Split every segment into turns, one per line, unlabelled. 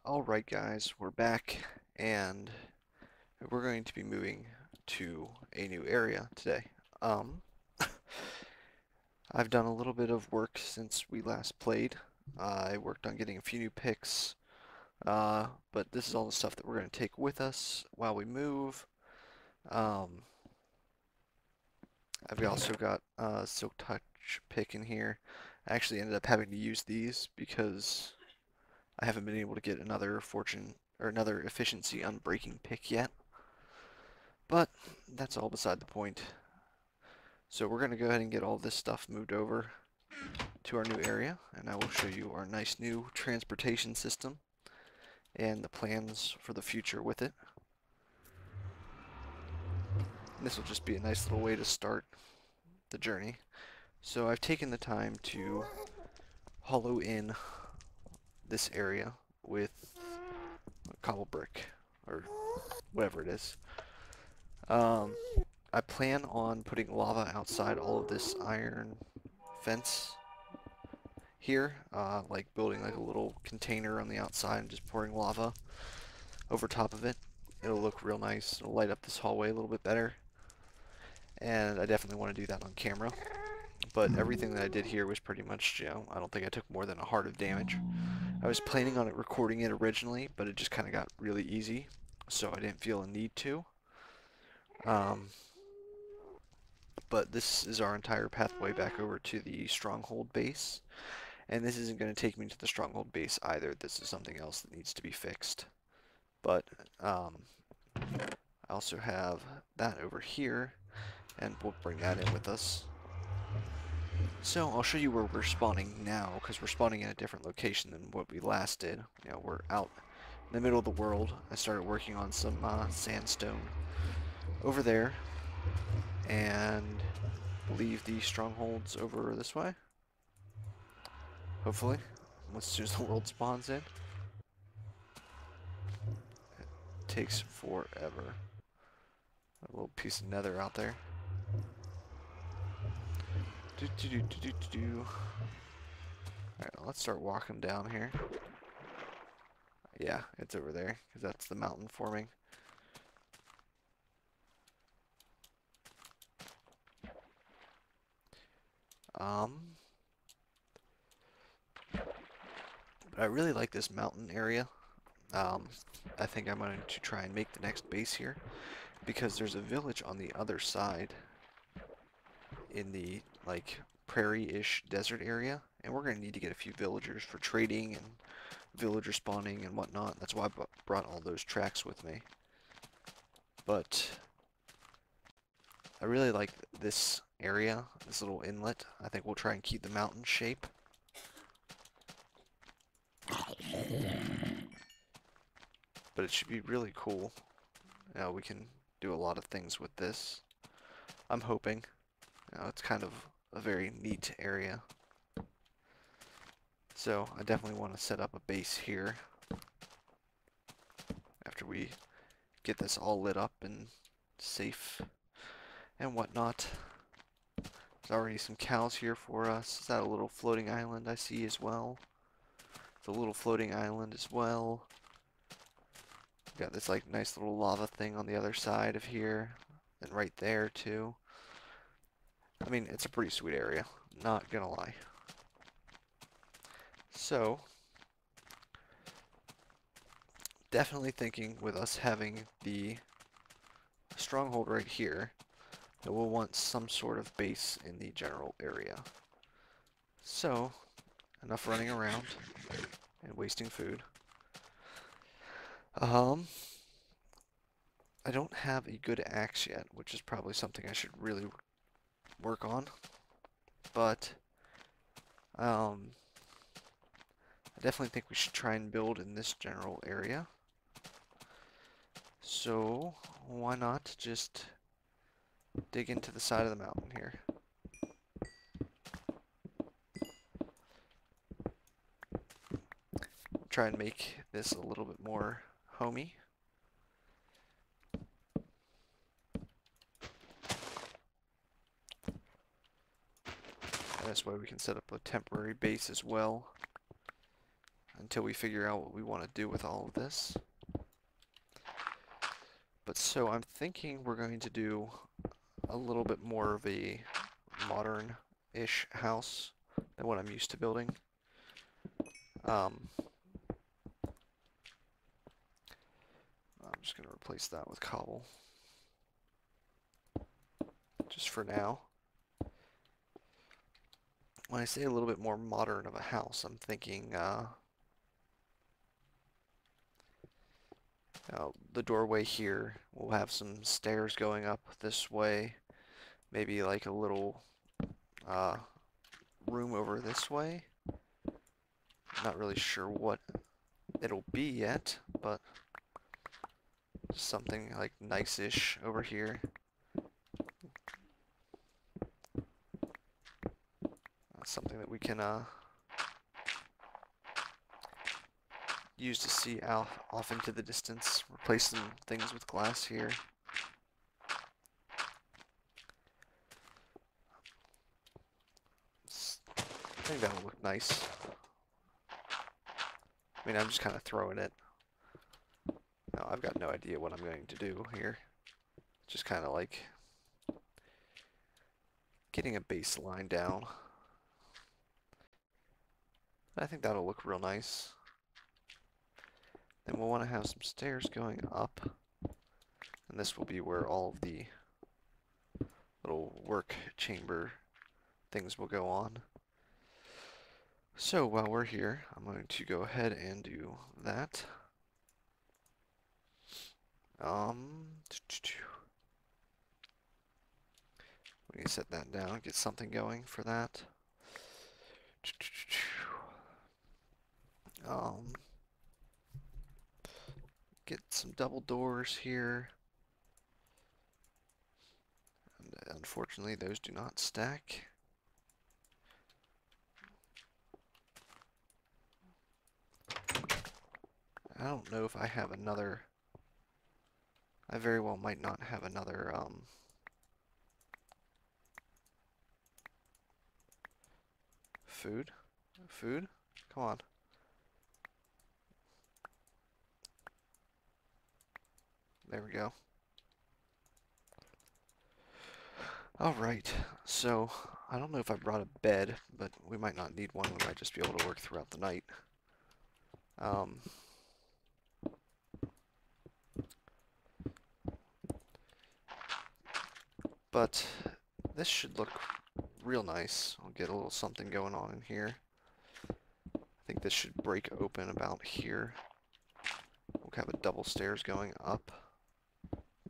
Alright guys, we're back and we're going to be moving to a new area today. Um, I've done a little bit of work since we last played. I worked on getting a few new picks, but this is all the stuff that we're going to take with us while we move. Um, I've also got a Silk Touch pick in here. I actually ended up having to use these because I haven't been able to get another fortune or another efficiency unbreaking pick yet. But that's all beside the point. So we're going to go ahead and get all this stuff moved over to our new area, and I will show you our nice new transportation system and the plans for the future with it. And this will just be a nice little way to start the journey. So I've taken the time to hollow in this area with cobble brick, or whatever it is. Um, I plan on putting lava outside all of this iron fence here, like building like a little container on the outside and just pouring lava over top of it. It'll look real nice. It'll light up this hallway a little bit better. And I definitely want to do that on camera. But everything that I did here was pretty much, I don't think I took more than a heart of damage. I was planning on it recording it originally, but it just kind of got really easy, so I didn't feel a need to. Um, but this is our entire pathway back over to the Stronghold base. And this isn't going to take me to the Stronghold base either. This is something else that needs to be fixed. But I also have that over here, and we'll bring that in with us. So I'll show you where we're spawning now, because we're spawning in a different location than what we last did. We're out in the middle of the world. I started working on some sandstone over there, and leave the strongholds over this way. Hopefully, as soon as the world spawns in. It takes forever. A little piece of nether out there. Alright, let's start walking down here. Yeah, it's over there, because that's the mountain forming. But I really like this mountain area. I think I'm going to try and make the next base here, because there's a village on the other side in the, like, prairie-ish desert area, and we're going to need to get a few villagers for trading and villager spawning and whatnot. That's why I brought all those tracks with me. But I really like this area, this little inlet. I think we'll try and keep the mountain shape. But it should be really cool. We can do a lot of things with this. I'm hoping. It's kind of a very neat area. So I definitely want to set up a base here after we get this all lit up and safe and whatnot. There's already some cows here for us. Is that a little floating island I see as well? It's a little floating island as well. Got this like nice little lava thing on the other side of here, and right there too. I mean, it's a pretty sweet area, not gonna lie. So, definitely thinking with us having the stronghold right here, that we'll want some sort of base in the general area. So, enough running around and wasting food. I don't have a good axe yet, which is probably something I should really work on. But, I definitely think we should try and build in this general area. So, why not just dig into the side of the mountain here? Try and make this a little bit more homey. And this way we can set up a temporary base as well. until we figure out what we want to do with all of this. But so I'm thinking we're going to do a little bit more of a modern-ish house than what I'm used to building. I'm just going to replace that with cobble. Just for now. When I say a little bit more modern of a house, I'm thinking the doorway here will have some stairs going up this way. Maybe like a little room over this way. Not really sure what it'll be yet, but something like nice-ish over here. Something that we can use to see out off into the distance. Replace some things with glass here. I think that'll look nice. I mean, I'm just kind of throwing it. No, I've got no idea what I'm going to do here. Just kind of like getting a baseline down. I think that'll look real nice. Then we'll want to have some stairs going up. And this will be where all of the little work chamber things will go on. So while we're here, I'm going to go ahead and do that. We need to set that down, get something going for that. Get some double doors here. And unfortunately, those do not stack. I don't know if I have another. I very well might not have another food. Food? Come on. There we go. Alright, so I don't know if I brought a bed, but we might not need one. We might just be able to work throughout the night. But this should look real nice. I'll get a little something going on in here. I think this should break open about here. We'll have a double stairs going up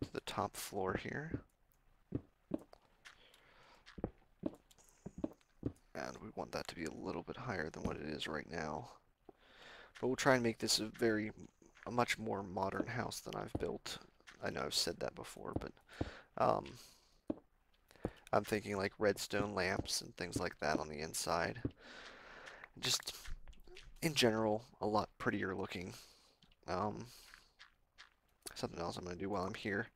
to the top floor here. And we want that to be a little bit higher than what it is right now. But we'll try and make this a much more modern house than I've built. I know I've said that before, but I'm thinking like redstone lamps and things like that on the inside. Just, in general, a lot prettier looking. Something else I'm going to do while I'm here.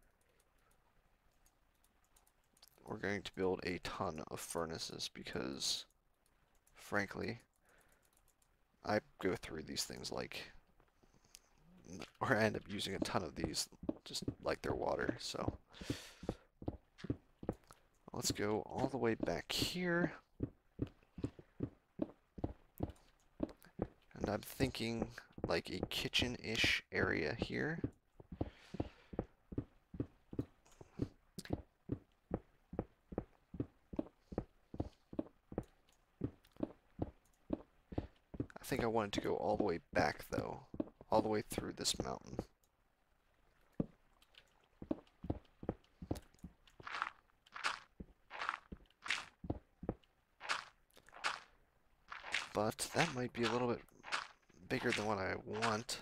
We're going to build a ton of furnaces because, frankly, I go through these things like, or I end up using a ton of these just like they're water, so. Let's go all the way back here. And I'm thinking like a kitchen-ish area here. I think I wanted to go all the way back though, all the way through this mountain. But that might be a little bit bigger than what I want.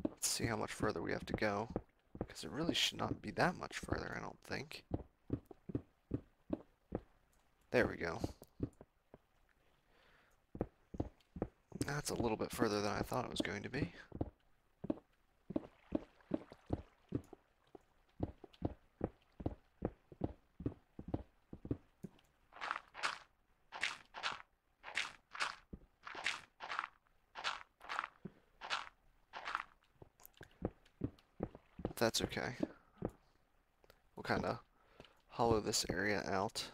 Let's see how much further we have to go, because it really should not be that much further, I don't think. There we go. That's a little bit further than I thought it was going to be. that's okay. We'll kind of hollow this area out.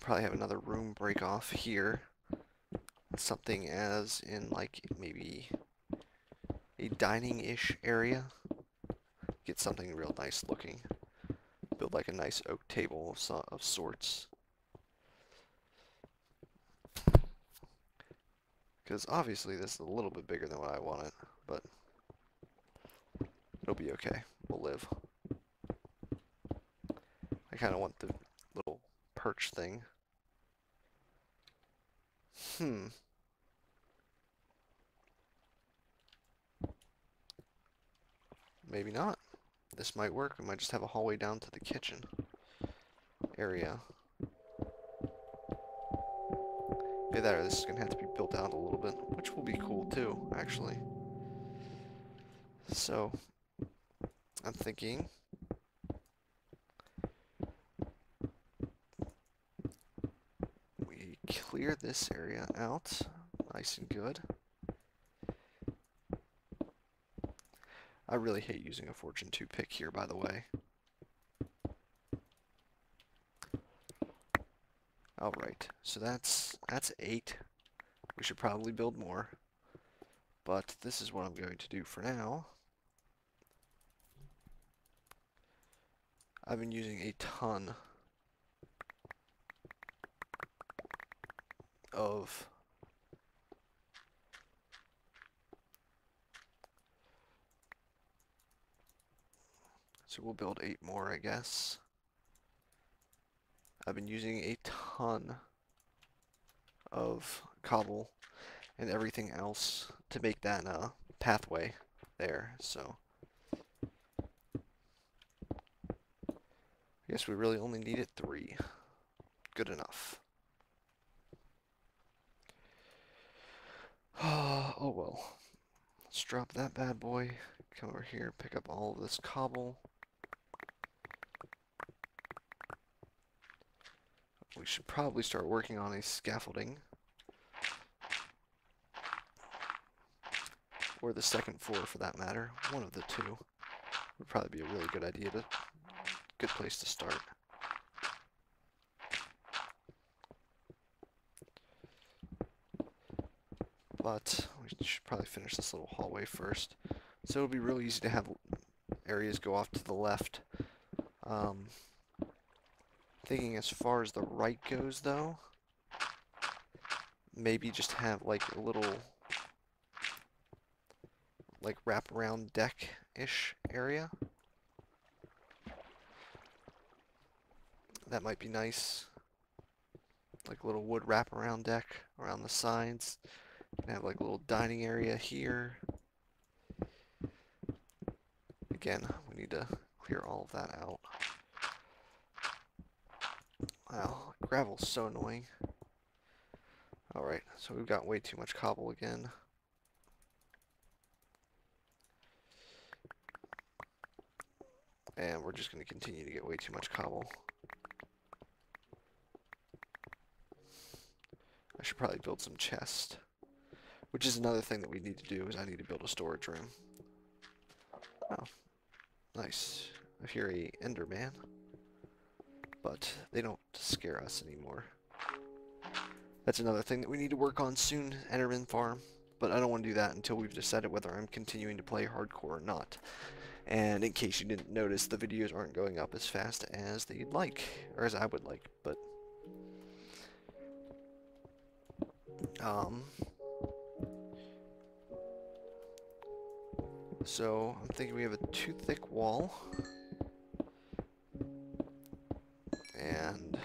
Probably have another room break off here. Something as in like maybe a dining-ish area. Get something real nice looking. Build like a nice oak table of sorts. Because obviously this is a little bit bigger than what I wanted, but it'll be okay. We'll live. I kind of want the little perch thing. Maybe not. This might work. We might just have a hallway down to the kitchen area. Either that or this is going to have to be built out a little bit, which will be cool too, actually. So, I'm thinking we clear this area out nice and good. I really hate using a Fortune 2 pick here, by the way. Alright, so that's 8. We should probably build more. But this is what I'm going to do for now. I've been using a ton of so we'll build 8 more, I guess. I've been using a ton of cobble and everything else to make that pathway there, so I guess we really only needed 3. Good enough. Oh well. Let's drop that bad boy. Come over here, pick up all of this cobble. We should probably start working on a scaffolding. Or the second floor for that matter. One of the two. Would probably be a really good idea good place to start. But we should probably finish this little hallway first. So it'll be real easy to have areas go off to the left. Thinking as far as the right goes though, maybe just have like a little like wraparound deck-ish area. That might be nice. Like a little wood wraparound deck around the sides. You can have like a little dining area here. Again, we need to clear all of that out. Wow, gravel's so annoying. Alright, so we've got way too much cobble again. And we're just going to continue to get way too much cobble. I should probably build some chests. Which is another thing that we need to do, is I need to build a storage room. Oh, nice. I hear a Enderman. But they don't scare us anymore. That's another thing that we need to work on soon, Enderman farm. But I don't want to do that until we've decided whether I'm continuing to play hardcore or not. And in case you didn't notice, the videos aren't going up as fast as they'd like, or as I would like, but so I'm thinking we have a too thick wall, and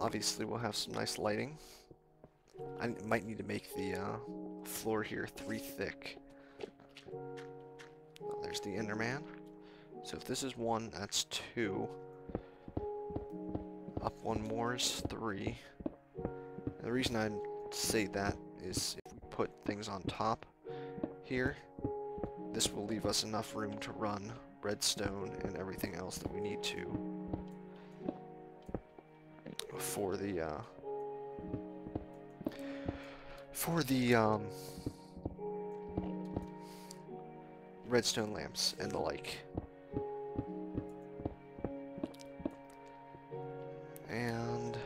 obviously we'll have some nice lighting. I might need to make the floor here 3 thick. Oh, there's the Enderman. So if this is 1, that's 2. Up 1 more is 3. And the reason I say that is if we put things on top here, this will leave us enough room to run redstone and everything else that we need to. for the redstone lamps and the like. And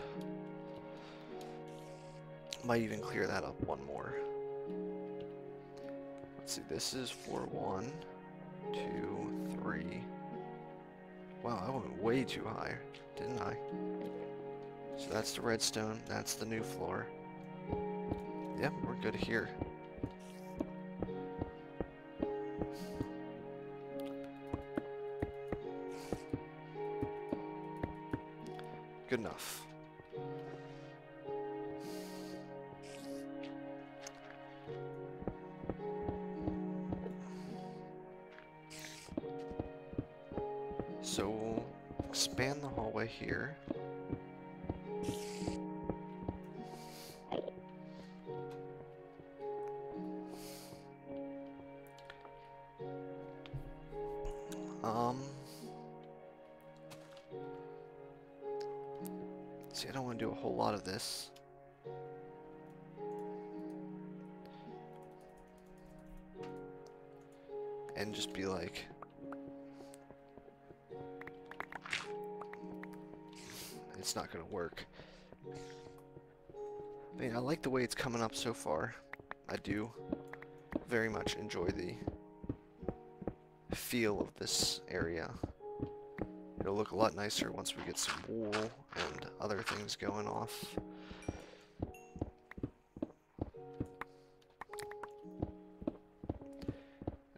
might even clear that up one more. Let's see, this is floor 1, 2, 3. Wow, I went way too high, didn't I? So that's the redstone, that's the new floor. Yep, we're good here. Good enough. So we'll expand the hallway here. See, I don't want to do a whole lot of this. And just be like, it's not going to work. I mean, I like the way it's coming up so far. I do very much enjoy the feel of this area. It'll look a lot nicer once we get some wool and other things going off.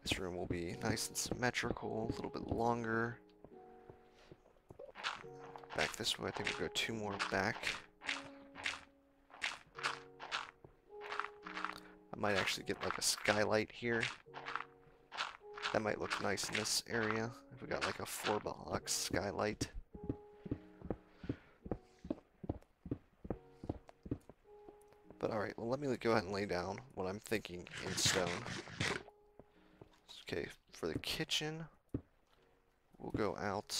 This room will be nice and symmetrical, a little bit longer. Back this way, I think we'll go 2 more back. I might actually get like a skylight here. That might look nice in this area, if we got like a 4-block skylight. But alright, well let me go ahead and lay down what I'm thinking in stone. Okay, for the kitchen, we'll go out.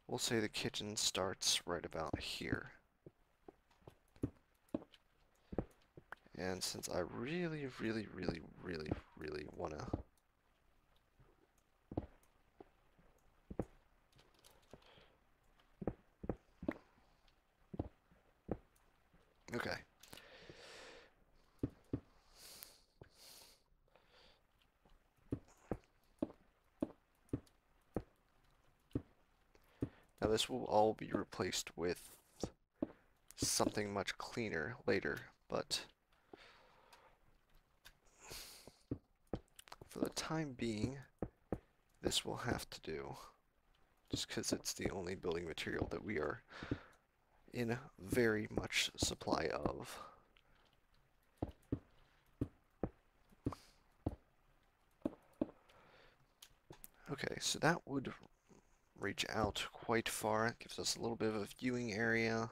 We'll say the kitchen starts right about here. And since I really want to okay. Now this will all be replaced with something much cleaner later, but for the time being, this will have to do, just because it's the only building material that we are in very much supply of. Okay, so that would reach out quite far. It gives us a little bit of a viewing area,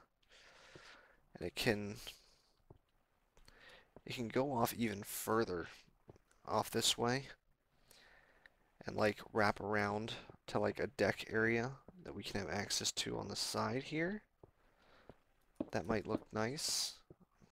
and it can go off even further off this way and like wrap around to like a deck area that we can have access to on the side here. That might look nice.